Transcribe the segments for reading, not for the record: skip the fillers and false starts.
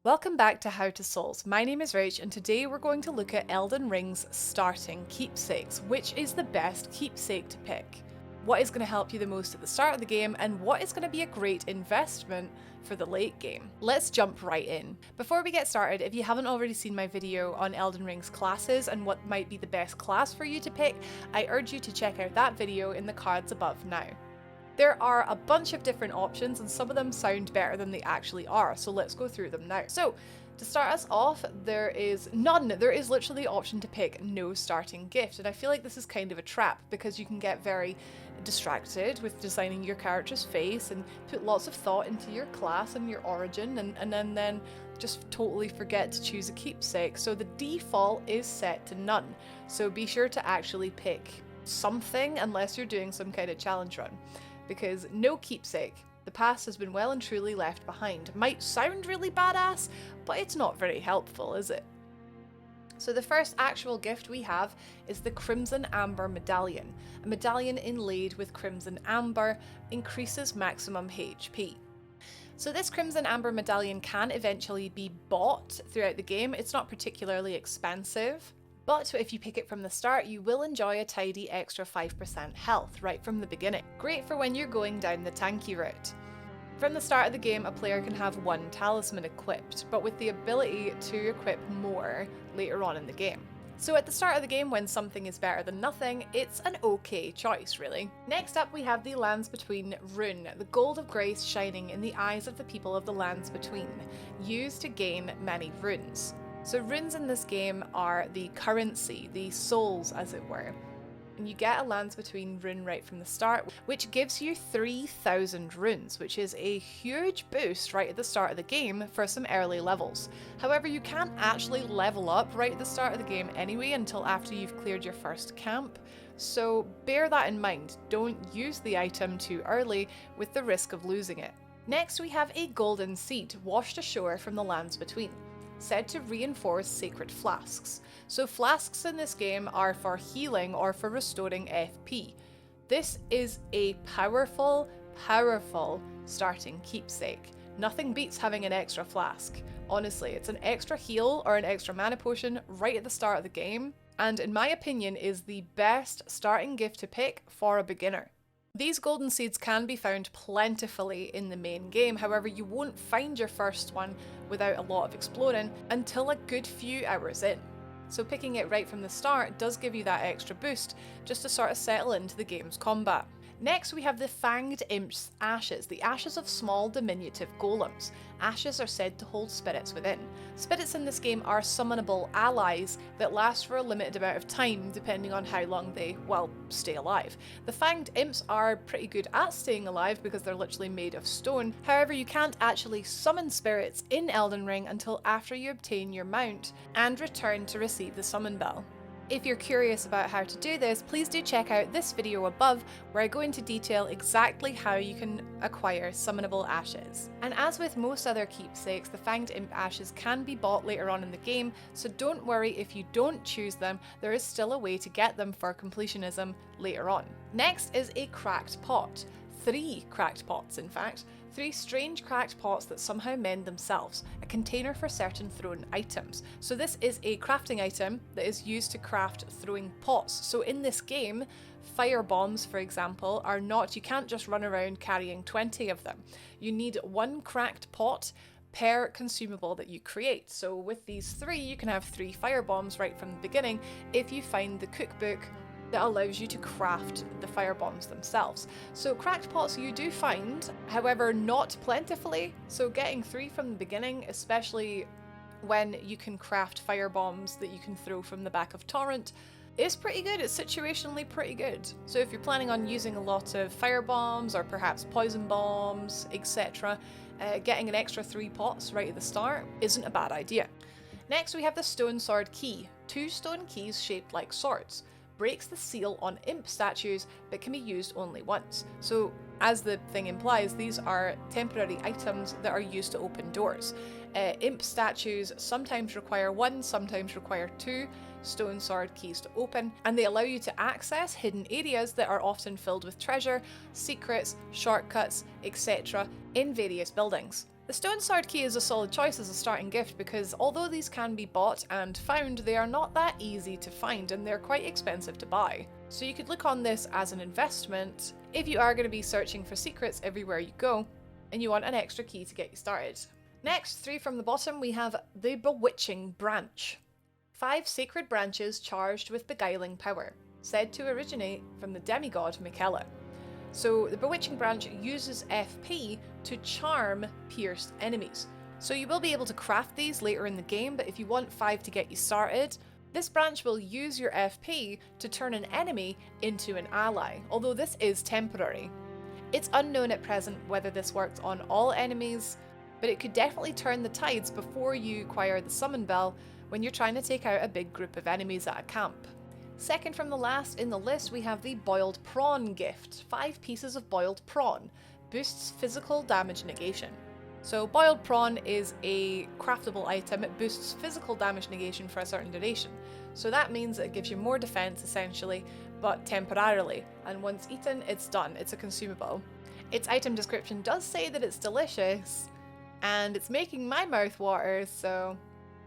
Welcome back to How to Souls. My name is Rach and today we're going to look at Elden Ring's starting keepsakes. Which is the best keepsake to pick? What is going to help you the most at the start of the game and what is going to be a great investment for the late game? Let's jump right in. Before we get started, if you haven't already seen my video on Elden Ring's classes and what might be the best class for you to pick, I urge you to check out that video in the cards above now. There are a bunch of different options and some of them sound better than they actually are, so let's go through them now. So, to start us off, there is none. There is literally the option to pick no starting gift, and I feel like this is kind of a trap because you can get very distracted with designing your character's face and put lots of thought into your class and your origin and then just totally forget to choose a keepsake. So the default is set to none, so be sure to actually pick something unless you're doing some kind of challenge run. Because no keepsake, the past has been well and truly left behind. Might sound really badass, but it's not very helpful, is it? So the first actual gift we have is the Crimson Amber Medallion. A medallion inlaid with Crimson Amber increases maximum HP. So this Crimson Amber Medallion can eventually be bought throughout the game. It's not particularly expensive, but if you pick it from the start, you will enjoy a tidy extra 5% health right from the beginning. Great for when you're going down the tanky route. From the start of the game, a player can have one talisman equipped, but with the ability to equip more later on in the game. So at the start of the game, when something is better than nothing, it's an okay choice, really. Next up, we have the Lands Between Rune, the gold of grace shining in the eyes of the people of the Lands Between, used to gain many runes. So runes in this game are the currency, the souls as it were. And you get a Lands Between rune right from the start, which gives you 3,000 runes, which is a huge boost right at the start of the game for some early levels. However, you can't actually level up right at the start of the game anyway until after you've cleared your first camp. So bear that in mind, don't use the item too early with the risk of losing it. Next we have a golden seed washed ashore from the Lands Between, said to reinforce sacred flasks. So flasks in this game are for healing or for restoring FP. This is a powerful starting keepsake. Nothing beats having an extra flask. Honestly, it's an extra heal or an extra mana potion right at the start of the game, and in my opinion is the best starting gift to pick for a beginner. These golden seeds can be found plentifully in the main game, however you won't find your first one without a lot of exploring until a good few hours in. So picking it right from the start does give you that extra boost just to sort of settle into the game's combat. Next we have the Fanged Imp Ashes, the ashes of small diminutive golems. Ashes are said to hold spirits within. Spirits in this game are summonable allies that last for a limited amount of time depending on how long they, well, stay alive. The Fanged Imps are pretty good at staying alive because they're literally made of stone. However, you can't actually summon spirits in Elden Ring until after you obtain your mount and return to receive the summon bell. If you're curious about how to do this, please do check out this video above where I go into detail exactly how you can acquire summonable ashes. And as with most other keepsakes, the Fanged Imp Ashes can be bought later on in the game, so don't worry if you don't choose them, there is still a way to get them for completionism later on. Next is a cracked pot. 3 cracked pots in fact. 3 strange cracked pots that somehow mend themselves, a container for certain thrown items. So this is a crafting item that is used to craft throwing pots. So in this game, fire bombs, for example, are not, you can't just run around carrying 20 of them. You need 1 cracked pot per consumable that you create. So with these 3, you can have 3 fire bombs right from the beginning if you find the cookbook that allows you to craft the fire bombs themselves. So cracked pots you do find, however not plentifully, so getting 3 from the beginning, especially when you can craft fire bombs that you can throw from the back of Torrent, is pretty good. It's situationally pretty good. So if you're planning on using a lot of fire bombs or perhaps poison bombs, etc., getting an extra 3 pots right at the start isn't a bad idea. Next we have the Stone Sword Key. 2 stone keys shaped like swords. Breaks the seal on imp statues but can be used only once. So as the thing implies, these are temporary items that are used to open doors. Imp statues sometimes require 1, sometimes require 2 stone sword keys to open, and they allow you to access hidden areas that are often filled with treasure, secrets, shortcuts, etc. in various buildings. The Stone Sword Key is a solid choice as a starting gift because although these can be bought and found, they are not that easy to find and they're quite expensive to buy. So you could look on this as an investment if you are going to be searching for secrets everywhere you go and you want an extra key to get you started. Next, 3 from the bottom, we have the Bewitching Branch. 5 sacred branches charged with beguiling power, said to originate from the demigod Miquella. So the Bewitching Branch uses FP to charm pierced enemies. So you will be able to craft these later in the game, but if you want 5 to get you started, this branch will use your FP to turn an enemy into an ally, although this is temporary. It's unknown at present whether this works on all enemies, but it could definitely turn the tides before you acquire the summon bell when you're trying to take out a big group of enemies at a camp. Second from the last in the list, we have the Boiled Prawn gift. 5 pieces of boiled prawn. Boosts physical damage negation. So boiled prawn is a craftable item. It boosts physical damage negation for a certain duration. So that means it gives you more defense essentially, but temporarily. And once eaten, it's done. It's a consumable. Its item description does say that it's delicious, and it's making my mouth water, so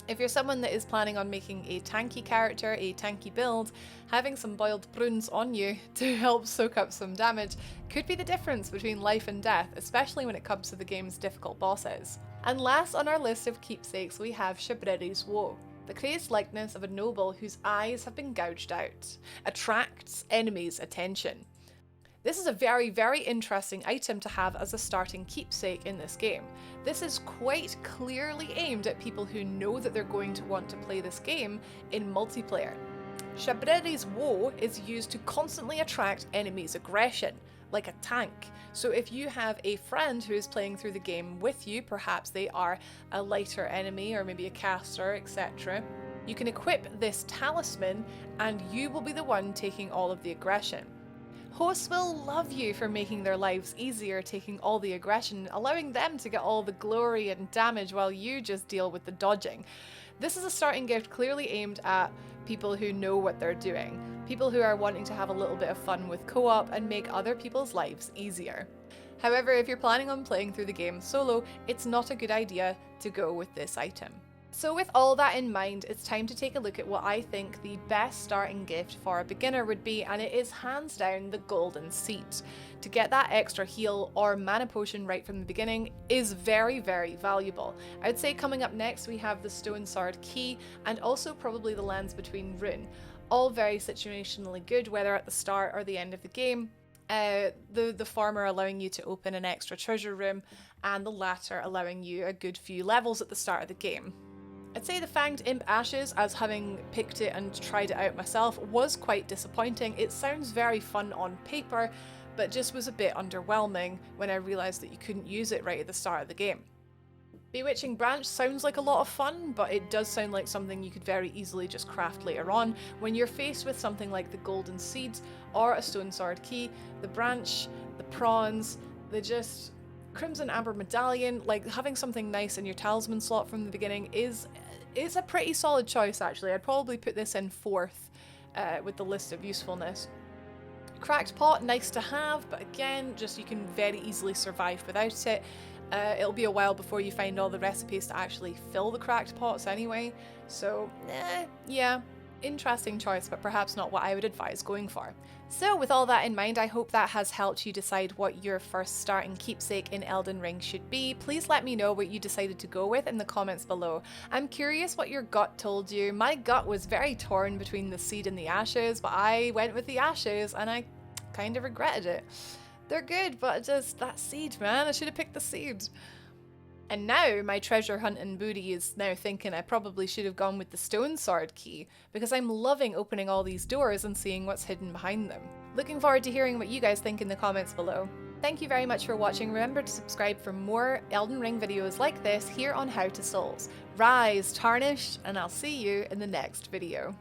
if you're someone that is planning on making a tanky character, a tanky build, having some boiled prunes on you to help soak up some damage could be the difference between life and death, especially when it comes to the game's difficult bosses. And last on our list of keepsakes, we have Shibredi's Woe. The crazed likeness of a noble whose eyes have been gouged out. Attracts enemies' attention. This is a very, very interesting item to have as a starting keepsake in this game. This is quite clearly aimed at people who know that they're going to want to play this game in multiplayer. Shibredi's Woe is used to constantly attract enemies' aggression, like a tank. So if you have a friend who is playing through the game with you, perhaps they are a lighter enemy or maybe a caster, etc., you can equip this talisman and you will be the one taking all of the aggression. Hosts will love you for making their lives easier, taking all the aggression, allowing them to get all the glory and damage while you just deal with the dodging. This is a starting gift clearly aimed at people who know what they're doing, people who are wanting to have a little bit of fun with co-op and make other people's lives easier. However, if you're planning on playing through the game solo, it's not a good idea to go with this item. So with all that in mind, it's time to take a look at what I think the best starting gift for a beginner would be, and it is hands down the Golden Seed. To get that extra heal or mana potion right from the beginning is very, very valuable. I'd say coming up next we have the Stone Sword Key and also probably the Lands Between Rune. All very situationally good, whether at the start or the end of the game. The former allowing you to open an extra treasure room, and the latter allowing you a good few levels at the start of the game. I'd say the Fanged Imp Ashes, as having picked it and tried it out myself, was quite disappointing. It sounds very fun on paper, but just was a bit underwhelming when I realised that you couldn't use it right at the start of the game. Bewitching Branch sounds like a lot of fun, but it does sound like something you could very easily just craft later on. When you're faced with something like the Golden Seed or a Stone Sword Key, the branch, the prawns, the just Crimson Amber Medallion, like having something nice in your talisman slot from the beginning is a pretty solid choice actually. I'd probably put this in 4th with the list of usefulness. Cracked Pot, nice to have, but again, just you can very easily survive without it. It'll be a while before you find all the recipes to actually fill the cracked pots anyway, so yeah, interesting choice, but perhaps not what I would advise going for. So with all that in mind, I hope that has helped you decide what your first starting keepsake in Elden Ring should be. Please let me know what you decided to go with in the comments below. I'm curious what your gut told you. My gut was very torn between the seed and the ashes, but I went with the ashes and I kind of regretted it. They're good, but just that seed, man. I should have picked the seed. And now my treasure hunting booty is now thinking I probably should have gone with the Stone Sword Key, because I'm loving opening all these doors and seeing what's hidden behind them. Looking forward to hearing what you guys think in the comments below. Thank you very much for watching. Remember to subscribe for more Elden Ring videos like this here on How to Souls. Rise, Tarnished, and I'll see you in the next video.